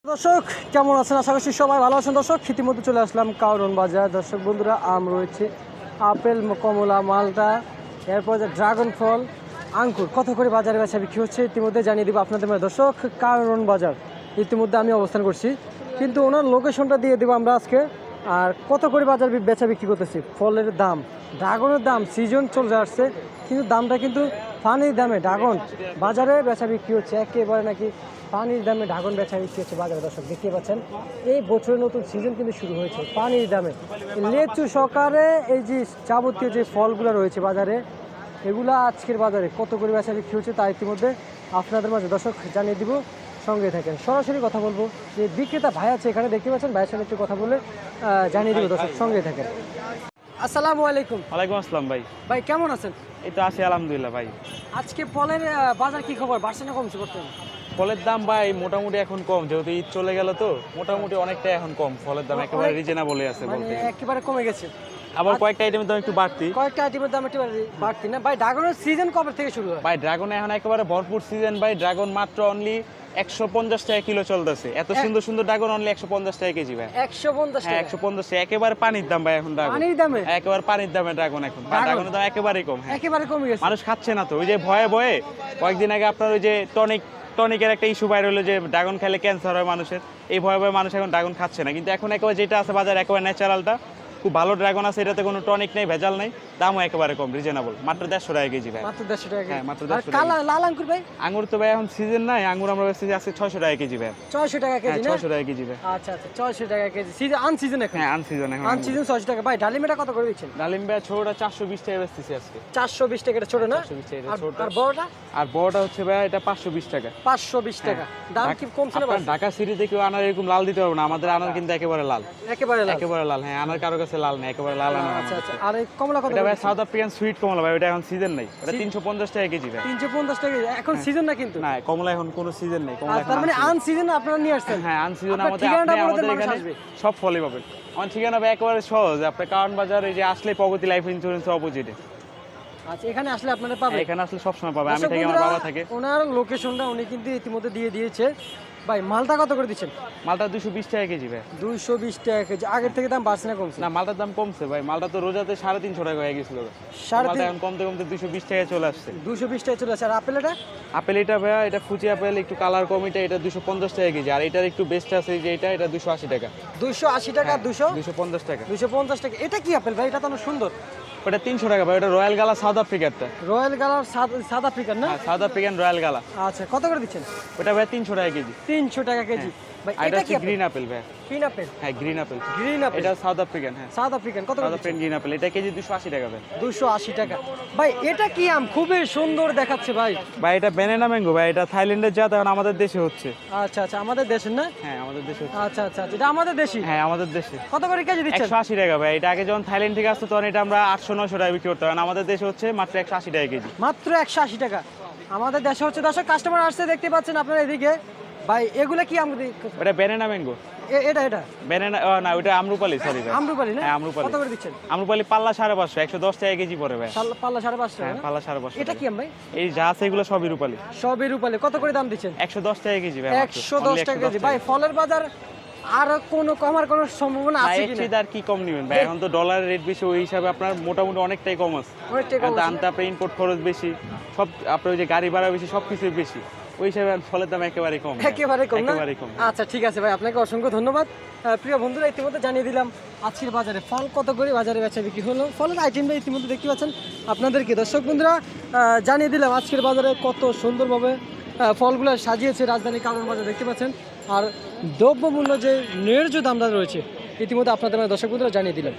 দর্শক কেমন আছেন? আশা করছি সবাই ভালো আছেন। দর্শক ইতিমধ্যে চলে আসলাম কারওয়ান বাজার। দর্শক বন্ধুরা, আম রয়েছে, আপেল, কমলা, মালটা, এরপর যে ড্রাগন ফল, আঙ্কুর কত করে বাজারে বেচা বিক্রি হচ্ছে ইতিমধ্যে জানিয়ে দিব আপনাদের মাঝে। দর্শক, কারওয়ান বাজার ইতিমধ্যে আমি অবস্থান করছি, কিন্তু ওনার লোকেশনটা দিয়ে দেবো আমরা আজকে। আর কত করে বাজার বেচা বিক্রি করতেছি, ফলের দাম, ড্রাগনের দাম, সিজন চলে আসছে, কিন্তু দামটা কিন্তু পানির দামে ড্রাগন বাজারে বেচা বিক্রি হচ্ছে একেবারে নাকি পানির দামে ড্রাগন বেচা বিক্রি হচ্ছে বাজারে। দর্শক দেখতে পাচ্ছেন, এই বছরের নতুন সিজন কিন্তু শুরু হয়েছে পানির দামে। লেচু সহকারে এই যে যাবতীয় যে ফলগুলো রয়েছে বাজারে, এগুলা আজকের বাজারে কত করে বেচা বিক্রি হচ্ছে তা ইতিমধ্যে আপনাদের মাঝে দর্শক জানিয়ে দিব। সঙ্গে থাকেন, সরাসরি কথা বলবো। যে বিক্রেতা ভাই আছে এখানে দেখতে পাচ্ছেন, ভাইয়ের সঙ্গে একটু কথা বলে জানিয়ে দিব। দর্শক সঙ্গে থাকেন। আসসালামু আলাইকুম। ওয়ালাইকুম আসসালাম ভাই। ভাই কেমন আছেন? এই তো আছি আলহামদুলিল্লাহ ভাই। আজকে ফলের বাজার কি খবর, বাড়ছে না কমছে বর্তমানে? ফলের দাম ভাই মোটামুটি এখন কম, যেহেতু ঈদ চলে গেল তো মোটামুটি অনেকটা এখন কম। ফলের দাম একেবারে রিজনেবলই আছে মানে বলতে। একেবারে কমে গেছে। আবার কয়েকটা আইটেমের দাম একটু বাড়তি। কয়েকটা আইটেমের দাম একটু বাড়তি না ভাই? ড্রাগনের সিজন কবে থেকে শুরু হয়? ভাই ড্রাগন এখন একেবারে ভরপুর সিজন ভাই। ড্রাগন মাত্র অনলি 150 টাকা কিলো চলতেছে। এত সুন্দর সুন্দর ড্রাগন অনলি 150 টাকা কেজি ভাই। 150 হ্যাঁ, টাকা? 150 টাকা। একেবারে পানির দাম ভাই এখন ড্রাগন। পানির দামে? একেবারে পানির দামে ড্রাগন এখন। ড্রাগনের দাম একেবারেই কম। হ্যাঁ, একেবারে কমে গেছে। মানুষ খাচ্ছে না তো, ওই যে ভয়ে ভয়ে। কয়েকদিন আগে আপনার ওই যে টনিকের একটা ইস্যু বাইরে হলো যে ড্রাগন খেলে ক্যান্সার হয় মানুষের। এই ভয়ে ভয়ে মানুষ এখন ড্রাগন খাচ্ছে না। কিন্তু এখন একেবারে যেটা আছে বাজার একেবারে ন্যাচারালটা খুব ভালো ড্রাগন আছে, এটাতে কোনো টনিক নেই, ভেজাল নেই, দামও একেবারে কম, রিজনেবল, মাত্র 150 টাকা কেজি ভাই। মাত্র 150 টাকা? হ্যাঁ, মাত্র আর 150 কালা টাকা। লাল আঙ্গুর ভাই? আঙ্গুর তো ভাই এখন সিজন নাই, আঙ্গুর আমরা বেচতেছি আজকে 600 টাকা কেজি ভাই। 600 টাকা হ্যাঁ, কেজি না? 600 টাকা কেজি ভাই। আচ্ছা আচ্ছা, 600 টাকা কেজি। সিজন আনসিজন এখন? হ্যাঁ, আনসিজন এখন। আনসিজন 600 টাকা। ভাই ডালিমটা কত করে দিচ্ছেন? ডালিম ভাই ছোটটা 420 টাকা বেচতেছি আজকে। 420 টাকা? এটা ছোট না? 420 টাকা এটা আর ছোটটা। আর বড়টা? আর বড়টা হচ্ছে ভাই এটা 520 টাকা। 520 টাকা। দাম কি কমছে না? আপনার ঢাকা সিটিতে কেউ আনার এরকম লাল দিতে পারবে না, আমাদের আনার কিন্তু একেবারে লাল। একেবারে লাল? একেবারে লাল, হ্যাঁ, আনার কারো কাছে লাল নেই, একেবারে লাল আনার। আচ্ছা আচ্ছা। আর এই কমলা কত? এটা ভাই সাউথ আফ্রিকান সুইট কমলা ভাই, ওটা এখন সিজন নাই, ওটা 350 টাকা কেজি ভাই। 350 টাকা এখন সিজন না কিন্তু? না, কমলা এখন কোনো সিজন নেই, কমলা এখন তার মানে আনসিজন আপনারা নিয়ে আসছেন? হ্যাঁ, আনসিজন। আপনার আমাদের ঠিকানাটা বলে আমাদের দেন, মানুষ এখানে আসবে। সব ফলই পাবেন। আমার ঠিকানা ভাই একেবারে সহজ, আপনি কারওয়ান বাজার এই যে আসলে প্রগতি লাইফ ইন্স্যুরেন্সের অপোজিটে। আচ্ছা, এখানে আসলে আপনারা পাবেন? এখানে আসলে সবসময় পাবে, আমি দর্শক থাকি, আমার বন্ধুরা, বাবা থাকে। ওনার লোকেশনটা উনি কিন্তু ইতিমধ্যে দিয়ে দিয়েছে। ভাই মালটা কত করে দিচ্ছেন? মালটা 220 টাকা কেজি ভাই। 220 টাকা কেজি। আগের থেকে দাম বাড়ছে না কমছে? না, মালটার দাম কমছে ভাই, মালটা তো রোজাতে 350 টাকা হয়ে গেছিল। 350? এখন কমতে কমতে 220 টাকা চলে আসছে। 220 টাকা চলে আসে। আর আপেলটা? আপেল এটা ভাইয়া, এটা ফুচি আপেল, একটু কালার কম, এটা 250 টাকা কেজি। আর এটার একটু বেস্ট আছে যে এটা 280 টাকা। 280 টাকা? 250 টাকা। 250 টাকা। এটা কি আপেল ভাই? এটা তো অনেক সুন্দর। ওটা 300 টাকা ভাই, ওটা রয়্যাল গালা সাউথ আফ্রিকারটা। রয়্যাল কালার সাউথ আফ্রিকান না? হ্যাঁ, সাউথ আফ্রিকান রয়্যাল গালা। আচ্ছা, কত করে দিচ্ছেন? ওটা ভাই 300 টাকা কেজি। 300 টাকা কেজি। ভাই আর এটা এটা কি হচ্ছে গ্রিন আপেল ভাই। Green apple? হ্যাঁ, গ্রিন আপেল। গ্রিন আপেল এটা সাউথ আফ্রিকান। হ্যাঁ, সাউথ আফ্রিকান। কত করে সাউথ দিচ্ছেন? আফ্রিকান গ্রিন আপেল, এটা কেজি 280 টাকা ভাই। 280 টাকা। ভাই এটা কি আম? খুবই সুন্দর দেখাচ্ছে ভাই। ভাই এটা ব্যানানা ম্যাঙ্গো ভাই, এটা থাইল্যান্ডের জাত, এখন আমাদের দেশে হচ্ছে। আচ্ছা আচ্ছা, আমাদের দেশের না? হ্যাঁ, আমাদের দেশে হচ্ছে। আচ্ছা আচ্ছা, এটা আমাদের দেশি? হ্যাঁ, আমাদের দেশে। কত করে কেজি দিচ্ছেন? 180 টাকা ভাই। এটা আগে যখন থাইল্যান্ড থেকে আসতো তখন এটা আমরা 800-900 টাকা বিক্রি করতাম, এখন আমাদের দেশে হচ্ছে মাত্র 180 টাকা কেজি। মাত্র 180 টাকা আমাদের দেশে হচ্ছে। দর্শক কাস্টমার আসছে দেখতে পাচ্ছেন আপনারা এদিকে। ভাই এগুলা কি আম? ওটা ব্যানানা ম্যাঙ্গো। এটা এটা ব্যানানা না, ওটা আমরুপালি, সরি ভাই। আমরুপালি না? হ্যাঁ, আমরুপালি। কত করে দিচ্ছেন? আমরুপালি পাল্লা 550, 110 টাকা কেজি পড়ে ভাই। পাল্লা 550 টাকা হ্যাঁ, না? পাল্লা 550। এটা কি আম ভাই? এই যা আছে এগুলো সবই রূপালি। সবই রূপালি। কত করে দাম দিচ্ছেন? 110 টাকা কেজি ভাই। 110 টাকা কেজি। ভাই ফলের বাজার আর কোনো কমার কোনো সম্ভাবনা আছে কি না? আর কি কম নিবেন ভাই, এখন তো ডলারের রেট বেশি, ওই হিসাবে আপনার মোটামুটি অনেকটাই কম আছে। অনেকটাই কম এখন তো আছে। আনতে আপনার ইম্পোর্ট খরচ বেশি, সব আপনার ওই যে গাড়ি ভাড়া বেশি, সবকিছুই বেশি, ওই হিসাবে ফলের দাম একেবারেই কম ভাই। একেবারে কম না? একেবারেই কম। আচ্ছা ঠিক আছে ভাই, আপনাকে অসংখ্য ধন্যবাদ। প্রিয় বন্ধুরা, ইতিমধ্যে জানিয়ে দিলাম আজকের বাজারে ফল কত করে বাজারে বেচা বিক্রি হলো। ফলের আইটেমটা ইতিমধ্যে দেখতে পাচ্ছেন আপনাদেরকে। দর্শক বন্ধুরা, জানিয়ে দিলাম আজকের বাজারে কত সুন্দরভাবে ফলগুলো সাজিয়েছে রাজধানী কারওয়ান বাজার দেখতে পাচ্ছেন। আর দ্রব্যমূল্য যে ন্যায্য দামটা রয়েছে ইতিমধ্যে আপনাদের দর্শক বন্ধুরা জানিয়ে দিলাম।